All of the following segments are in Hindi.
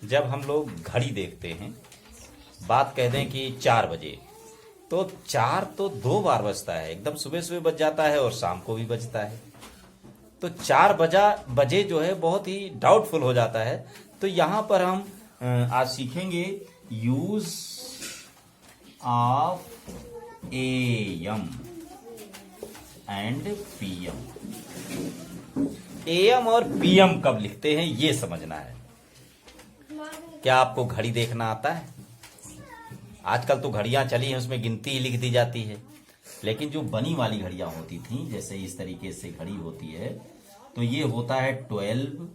जब हम लोग घड़ी देखते हैं, बात कह दें कि 4 बजे, तो 4 तो 2 बार बजता है, एकदम सुबह सुबह बज जाता है और शाम को भी बजता है। तो 4 बजे जो है बहुत ही डाउटफुल हो जाता है। तो यहां पर हम आज सीखेंगे use of am and PM. Am और पीएम कब लिखते हैं ये समझना है। क्या आपको घड़ी देखना आता है? आजकल तो घड़ियां चली हैं, उसमें गिनती ही लिख दी जाती है। लेकिन जो बनी वाली घड़ियां होती थी, जैसे इस तरीके से घड़ी होती है, तो ये होता है 12,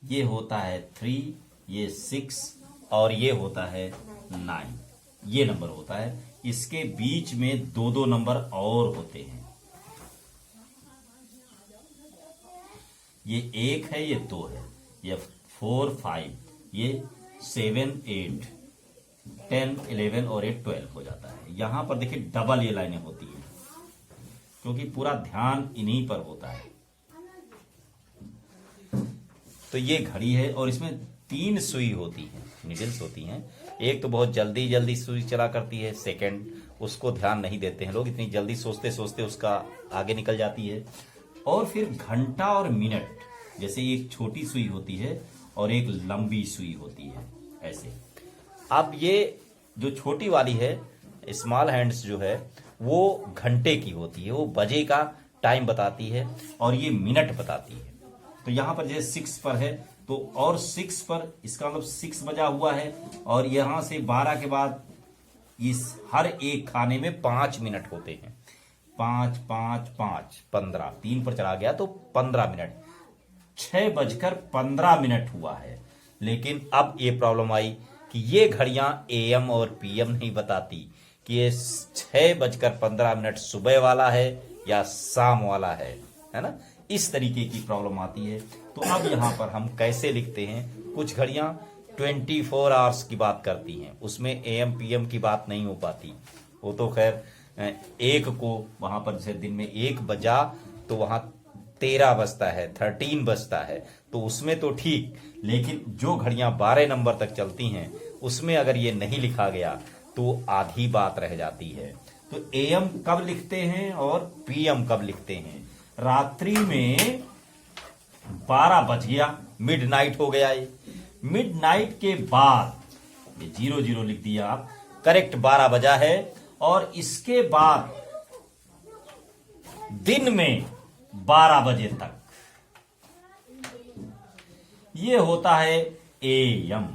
ये होता है 3, ये 6 और ये होता है 9। ये नंबर होता है। इसके बीच में 2-2 नंबर और होते हैं। ये 1 है, ये 2 है, ये 4, 5, ये 7, 8, 10, 11 और 8, 12 हो जाता है। यहां पर देखिए डबल ये लाइनें होती हैं, क्योंकि पूरा ध्यान इन्हीं पर होता है। तो ये घड़ी है और इसमें 3 सुई होती हैं, निडल्स होती हैं। एक तो बहुत जल्दी जल्दी सुई चला करती है, सेकंड उसको ध्यान नहीं देते हैं लोग, इतनी जल्दी सोचते सोचते उसका आगे निकल जाती है। और फिर घंटा और मिनट, जैसे एक छोटी सुई होती है और एक लंबी सुई होती है, ऐसे। अब ये जो छोटी वाली है, स्मॉल हैंड्स जो है, वो घंटे की होती है, वो बजे का टाइम बताती है, और ये मिनट बताती है। तो यहां पर जैसे 6 पर है, तो और 6 पर इसका मतलब 6 बजा हुआ है, और यहां से 12 के बाद इस हर एक खाने में 5 मिनट होते हैं। 5, 5, 5, 15, 3 पर चला गया तो 15 मिनट। 6:15 हुआ है। लेकिन अब ये प्रॉब्लम आई कि ये घड़ियां एएम और पीएम नहीं बताती कि ये 6:15 सुबह वाला है या शाम वाला है ना। इस तरीके की प्रॉब्लम आती है। तो अब यहां पर हम कैसे लिखते हैं? कुछ घड़ियां 24 आवर्स की बात करती हैं, उसमें एएम पीएम की बात नहीं हो पाती। वो तो खैर 1 को वहां पर जैसे दिन में 1 बजा तो वहां 13 बजता है, 13 बजता है, तो उसमें तो ठीक। लेकिन जो घड़ियां 12 नंबर तक चलती हैं, उसमें अगर ये नहीं लिखा गया तो आधी बात रह जाती है। तो एएम कब लिखते हैं और पीएम कब लिखते हैं? रात्रि में 12 बज गया, मिडनाइट हो गया। ये मिडनाइट के बाद ये 00 लिख दिया आप, करेक्ट 12 बजा है। और इसके बाद दिन में 12 बजे तक ये होता है एएम।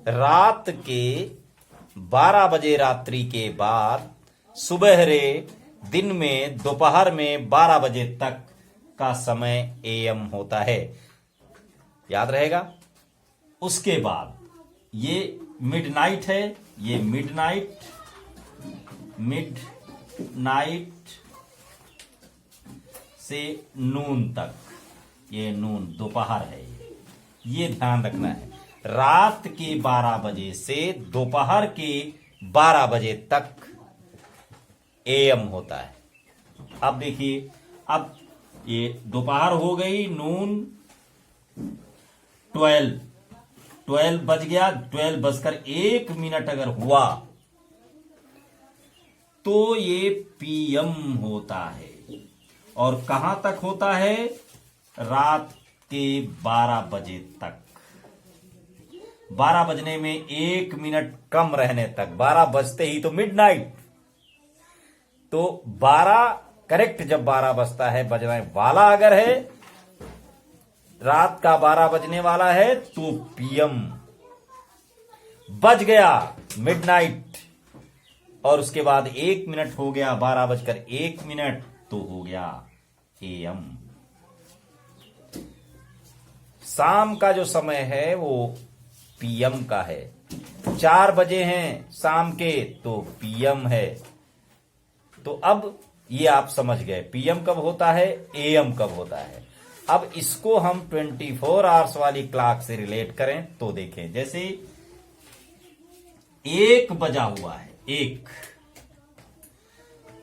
रात के 12 बजे रात्रि के बाद सुबहरे दिन में दोपहर में 12 बजे तक का समय एएम होता है। याद रहेगा। उसके बाद ये मिडनाइट है, ये मिडनाइट से नून तक, ये नून दोपहर है। ये ध्यान रखना है। रात के 12 बजे से दोपहर के 12 बजे तक एएम होता है। अब देखिए, अब ये दोपहर हो गई, नून 12 बज गया, 12 बजकर 1 मिनट अगर हुआ तो ये पीएम होता है। और कहां तक होता है? रात के 12 बजे तक। 12 बजने में 1 मिनट कम रहने तक, 12 बजते ही तो मिडनाइट। तो 12 करेक्ट, जब 12 बजता है, बजने वाला अगर है, रात का 12 बजने वाला है, तो पीएम। बज गया मिडनाइट और उसके बाद 1 मिनट हो गया, 12:01, तो हो गया एएम। शाम का जो समय है वो पीएम का है। 4 बजे हैं शाम के, तो पीएम है। तो अब ये आप समझ गए पीएम कब होता है, एएम कब होता है। अब इसको हम 24 आवर्स वाली क्लॉक से रिलेट करें तो देखें, जैसे 1 बजा हुआ है, 1।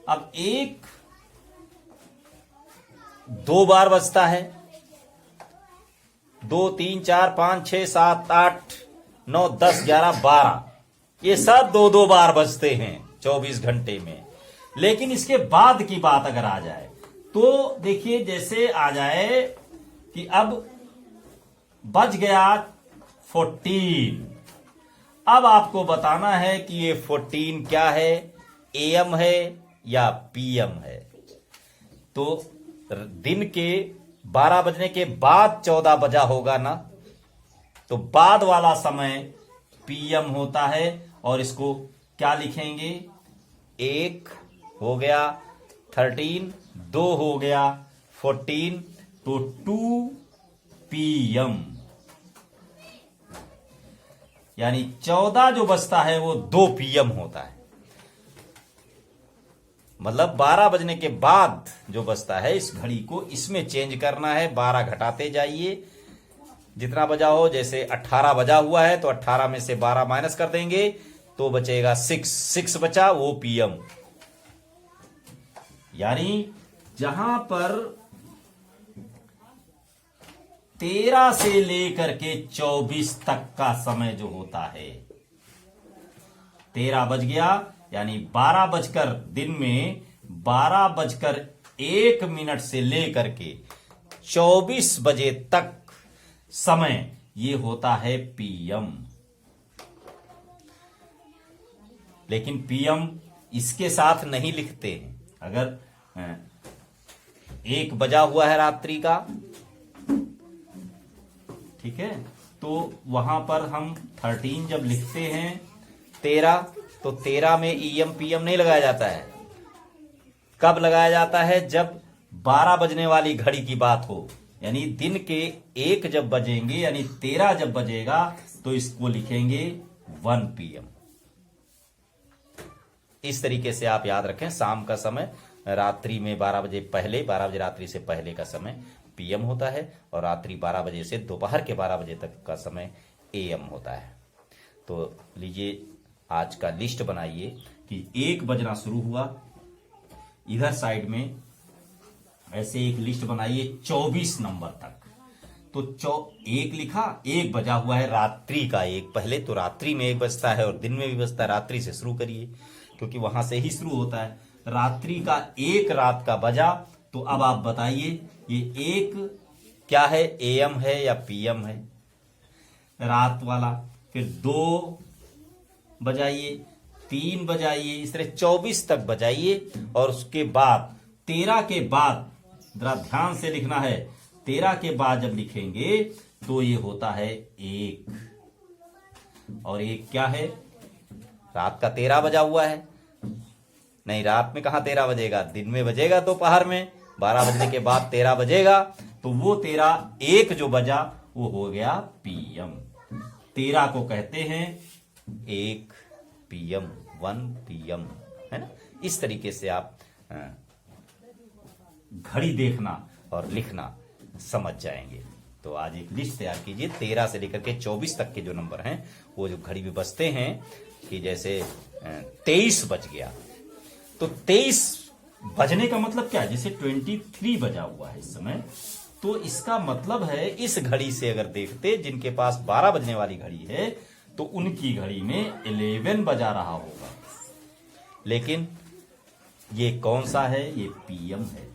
अब 1 2 बार बजता है, 2 3 4 5 6 7 8 9 10 11 12, ये सब 2-2 बार बजते हैं 24 घंटे में। लेकिन इसके बाद की बात अगर आ जाए तो देखिए, जैसे आ जाए कि अब बज गया 14, अब आपको बताना है कि ये 14 क्या है, एएम है या पीएम है। तो दिन के 12 बजने के बाद 14 बजा होगा ना, तो बाद वाला समय पीएम होता है। और इसको क्या लिखेंगे, 1 हो गया 13, 2 हो गया 14, तो 2 पीएम, यानी 14 जो बजता है वो 2 पीएम होता है। मतलब 12 बजने के बाद जो बजता है, इस घड़ी को इसमें चेंज करना है। 12 घटाते जाइए जितना बजा हो। जैसे 18 बजा हुआ है तो 18 में से 12 माइनस कर देंगे तो बचेगा 6 बचा, वो पीएम। यानी जहां पर 13 से लेकर के 24 तक का समय जो होता है, 13 बज गया यानी 12 बजकर दिन में 12 बजकर 1 मिनट से लेकर के 24 बजे तक समय, ये होता है पीएम। लेकिन पीएम इसके साथ नहीं लिखते हैं। अगर 1 बजा हुआ है रात्रि का, ठीक है, तो वहां पर हम 13 जब लिखते हैं 13, तो 13 में ईएम पीएम नहीं लगाया जाता है। कब लगाया जाता है, जब 12 बजने वाली घड़ी की बात हो, यानी दिन के 1 जब बजेंगे, यानी 13 जब बजेगा तो इसको लिखेंगे 1 पीएम। इस तरीके से आप याद रखें, शाम का समय रात्रि में 12 बजे पहले, 12 बजे रात्रि से पहले का समय पीएम होता है, और रात्रि 12 बजे से दोपहर के 12 बजे तक का समय एएम होता है। तो लीजिए आज का लिस्ट बनाइए कि 1 बजना शुरू हुआ, इधर साइड में ऐसे एक लिस्ट बनाइए 24 नंबर तक। तो 1 लिखा, 1 बजा हुआ है रात्रि का 1 पहले, तो रात्रि में 1 बजता है और दिन में भी बजता है। रात्रि से शुरू करिए क्योंकि वहां से ही शुरू होता है। रात्रि का 1 रात का बजा, तो अब आप बताइए ये 1 क्या है, एएम है या पीएम है, रात वाला। फिर 2 बजाइए, 3 बजाइए, इस तरह 24 तक बजाइए। और उसके बाद 13 के बाद, जरा ध्यान से लिखना है, 13 के बाद जब लिखेंगे तो ये होता है 1। और 1 क्या है, रात का 13 बजा हुआ है। नहीं, रात में कहां 13 बजेगा, दिन में बजेगा, दोपहर में 12 बजने के बाद 13 बजेगा, तो वो 13 1 जो बजा वो हो गया पीएम। 13 को कहते हैं 1 पीएम, 1 पीएम, है ना। इस तरीके से आप घड़ी देखना और लिखना समझ जाएंगे। तो आज एक लिस्ट तैयार कीजिए, 13 से लेकर के 24 तक के जो नंबर हैं वो जो घड़ी में बजते हैं, कि जैसे 23 बज गया, तो 23 बजने का मतलब क्या है, जैसे 23 बजा हुआ है इस समय, तो इसका मतलब है इस घड़ी से अगर देखते जिनके पास 12 बजने वाली घड़ी है तो उनकी घड़ी में 11 बजा रहा होगा। लेकिन ये कौन सा है, ये पीएम है।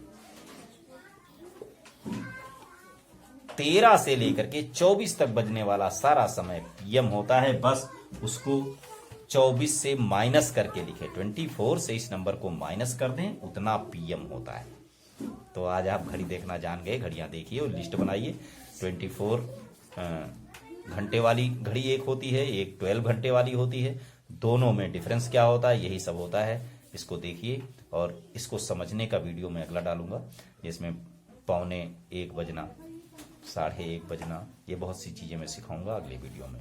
13 से लेकर के 24 तक बजने वाला सारा समय पीएम होता है। बस उसको 24 से माइनस करके लिखे, 24 से इस नंबर को माइनस कर दें, उतना पीएम होता है। तो आज आप घड़ी देखना जान गए। घड़ियां देखिए और लिस्ट बनाइए। 24 घंटे वाली घड़ी एक होती है, एक 12 घंटे वाली होती है। दोनों में डिफरेंस क्या होता है, यही सब होता है। इसको देखिए और इसको समझने का वीडियो मैं अगला डालूंगा, जिसमें 12:45 बजना, 1:30 बजना, ये बहुत सी चीज़ें मैं सिखाऊंगा अगले वीडियो में।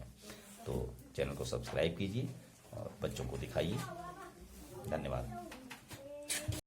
तो चैनल को सब्सक्राइब कीजिए और बच्चों को दिखाइए। धन्यवाद।